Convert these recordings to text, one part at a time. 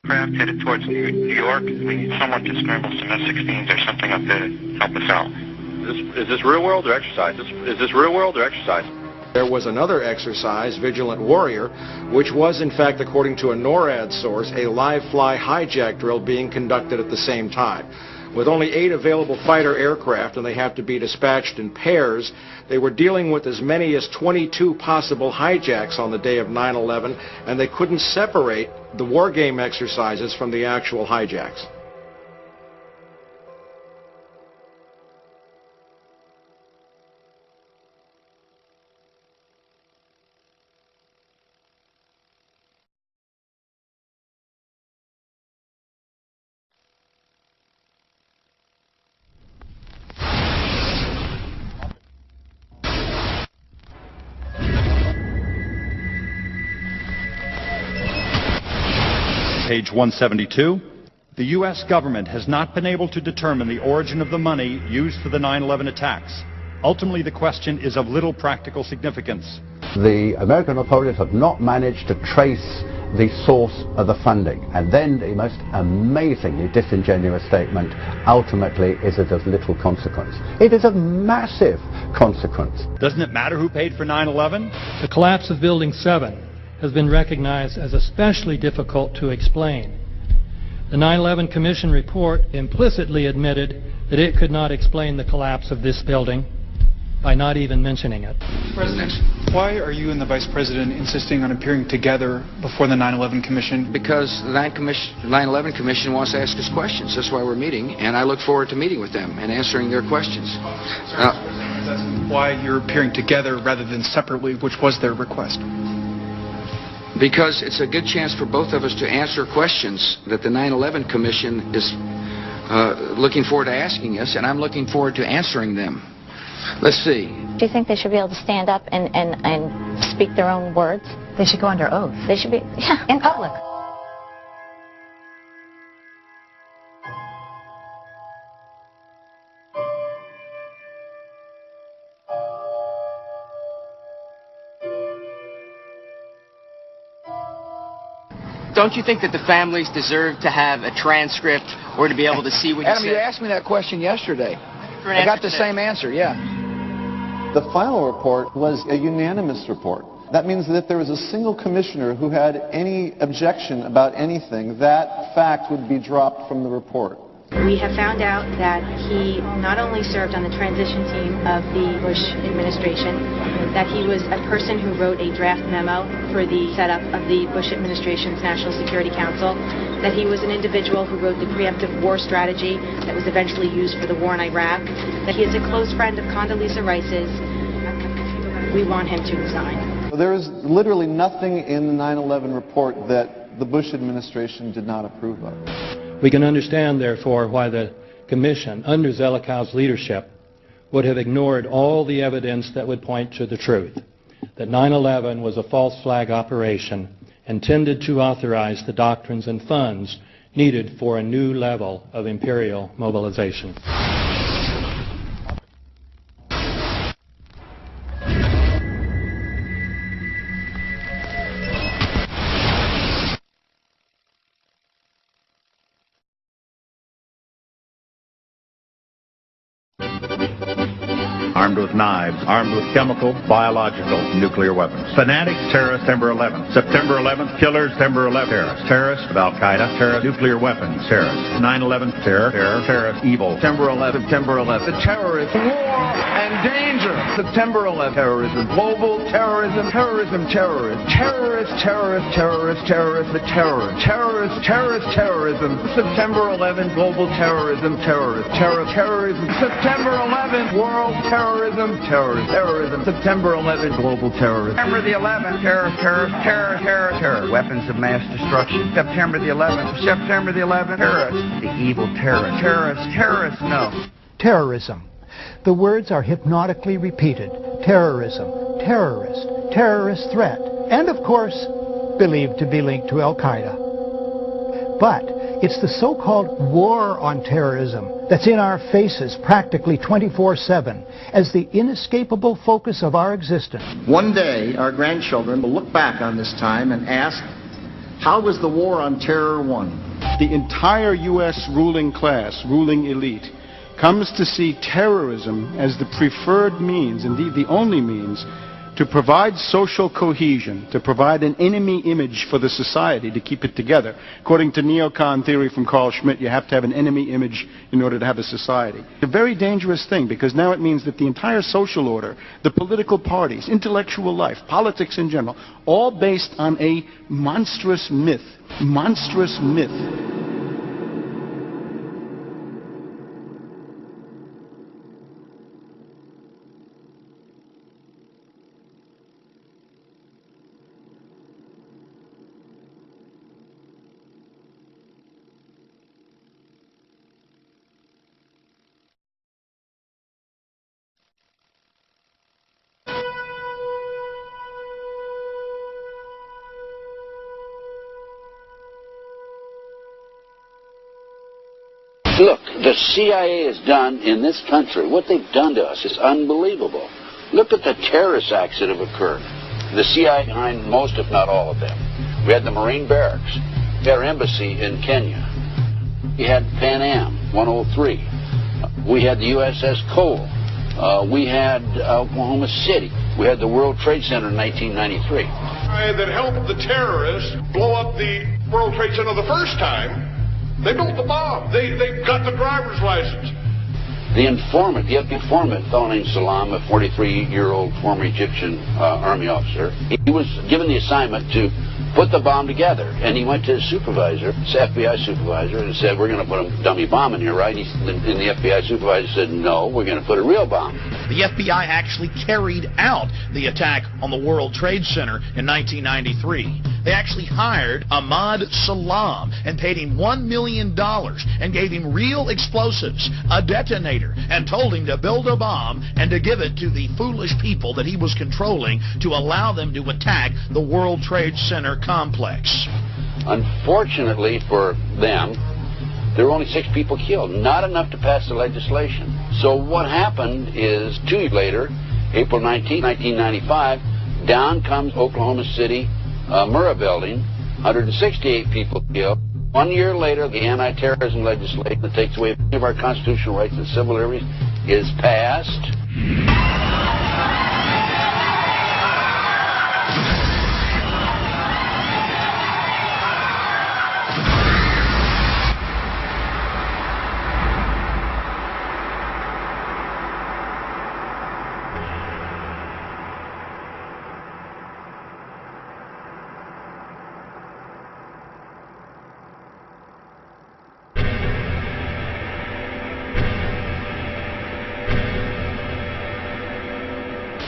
Craft headed towards New York. We need someone to scramble some F-16s or something up there to help us out. Is this real world or exercise? Is this real world or exercise? There was another exercise, Vigilant Warrior, which was, in fact, according to a NORAD source, a live-fly hijack drill being conducted at the same time. With only 8 available fighter aircraft, and they have to be dispatched in pairs, they were dealing with as many as 22 possible hijacks on the day of 9/11, and they couldn't separate the war game exercises from the actual hijacks. Page 172. The U.S. government has not been able to determine the origin of the money used for the 9/11 attacks. Ultimately, the question is of little practical significance. The American authorities have not managed to trace the source of the funding. And then the most amazingly disingenuous statement, ultimately, is it of little consequence. It is of massive consequence. Doesn't it matter who paid for 9/11? The collapse of Building 7 has been recognized as especially difficult to explain. The 9/11 Commission report implicitly admitted that it could not explain the collapse of this building by not even mentioning it. President, why are you and the Vice President insisting on appearing together before the 9/11 Commission? Because the 9/11 Commission wants to ask us questions. That's why we're meeting, and I look forward to meeting with them and answering their questions. That's why you're appearing together rather than separately, which was their request. Because it's a good chance for both of us to answer questions that the 9/11 Commission is looking forward to asking us, and I'm looking forward to answering them. Let's see. Do you think they should be able to stand up and speak their own words? They should go under oath. They should be, yeah, in public. Don't you think that the families deserve to have a transcript or to be able to see what you said? Adam, you asked me that question yesterday. I got the same answer, yeah. The final report was a unanimous report. That means that if there was a single commissioner who had any objection about anything, that fact would be dropped from the report. We have found out that he not only served on the transition team of the Bush administration, that he was a person who wrote a draft memo for the setup of the Bush administration's National Security Council, that he was an individual who wrote the preemptive war strategy that was eventually used for the war in Iraq, that he is a close friend of Condoleezza Rice's. We want him to resign. There is literally nothing in the 9/11 report that the Bush administration did not approve of. We can understand, therefore, why the Commission, under Zelikow's leadership, would have ignored all the evidence that would point to the truth, that 9/11 was a false flag operation intended to authorize the doctrines and funds needed for a new level of imperial mobilization. Armed with knives, armed with chemical, biological, nuclear weapons. Fanatics, terrorists, September 11th. September 11th, killers, September 11th, terrorists. Terrorists of Al-Qaeda, terrorists, nuclear weapons, terrorists. 9/11, terror, terrorists, evil. September 11th, September 11th. The terrorists, war and danger. September 11th, terrorism, global terrorism, terrorism, terrorists. Terrorists, terrorists, terrorists, terrorists, the terror. Terrorists, terrorist, terrorism. September 11th, global terrorism, terrorists. Terrorism. September 11th, world terrorism, terrorism. September 11th, global terrorism. September the 11th, terror. Weapons of mass destruction. September the 11th, terrorists. The evil terrorists, no. Terrorism. The words are hypnotically repeated. Terrorism, terrorist, terrorist threat, and of course, believed to be linked to Al-Qaeda. But it's the so-called war on terrorism that's in our faces practically 24/7 as the inescapable focus of our existence. One day, our grandchildren will look back on this time and ask, How was the war on terror won? The entire U.S. ruling class, ruling elite, comes to see terrorism as the preferred means, indeed the only means, to provide social cohesion, to provide an enemy image for the society to keep it together. According to neocon theory from Carl Schmitt, you have to have an enemy image in order to have a society. It's a very dangerous thing, because now it means that the entire social order, the political parties, intellectual life, politics in general, all based on a monstrous myth. Monstrous myth. Look, the CIA has done in this country, what they've done to us is unbelievable. Look at the terrorist acts that have occurred. The CIA behind most, if not all of them. We had the Marine barracks. We had our embassy in Kenya. We had Pan Am 103. We had the USS Cole. We had Oklahoma City. We had the World Trade Center in 1993. That helped the terrorists blow up the World Trade Center the first time. They built the bomb. They got the driver's license. The informant, the informant, a fellow named Salam, a 43-year-old former Egyptian army officer, he was given the assignment to put the bomb together. And he went to his supervisor, his FBI supervisor, and said, we're going to put a dummy bomb in here, right? And the FBI supervisor said, no, we're going to put a real bomb. The FBI actually carried out the attack on the World Trade Center in 1993. They actually hired Ahmad Salam and paid him $1 million and gave him real explosives, a detonator, and told him to build a bomb and to give it to the foolish people that he was controlling to allow them to attack the World Trade Center complex. Unfortunately for them, there were only 6 people killed, not enough to pass the legislation. So what happened is 2 years later, April 19, 1995, down comes Oklahoma City Murrah building, 168 people killed. 1 year later, the anti-terrorism legislation that takes away many of our constitutional rights and civil liberties is passed.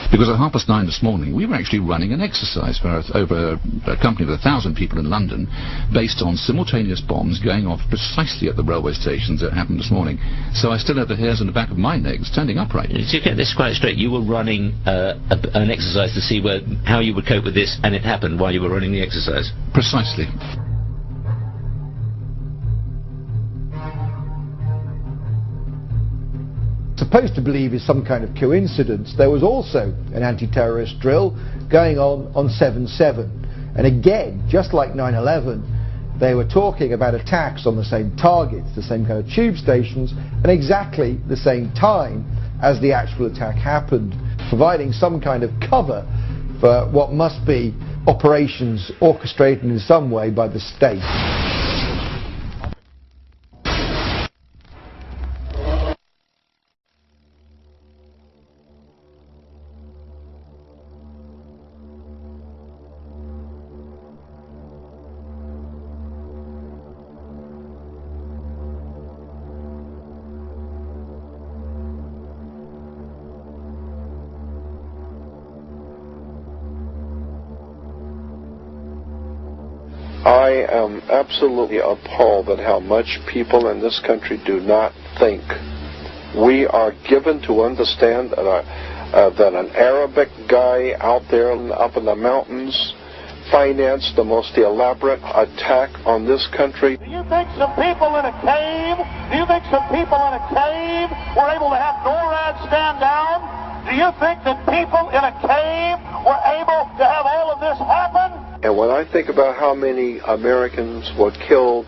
Because at 9:30 this morning, we were actually running an exercise for over a company with 1,000 people in London, based on simultaneous bombs going off precisely at the railway stations that happened this morning. So I still have the hairs on the back of my neck standing upright. To get this quite straight, you were running an exercise to see how you would cope with this, and it happened while you were running the exercise? Precisely. Supposed to believe is some kind of coincidence, there was also an anti-terrorist drill going on 7/7. And again, just like 9/11, they were talking about attacks on the same targets, the same kind of tube stations, and exactly the same time as the actual attack happened, providing some kind of cover for what must be operations orchestrated in some way by the state. I am absolutely appalled at how much people in this country do not think. We are given to understand that an Arabic guy out there up in the mountains financed the most elaborate attack on this country. Do you think some people in a cave, were able to have NORAD stand down? Do you think that people in a cave were able to have all of this happen? And when I think about how many Americans were killed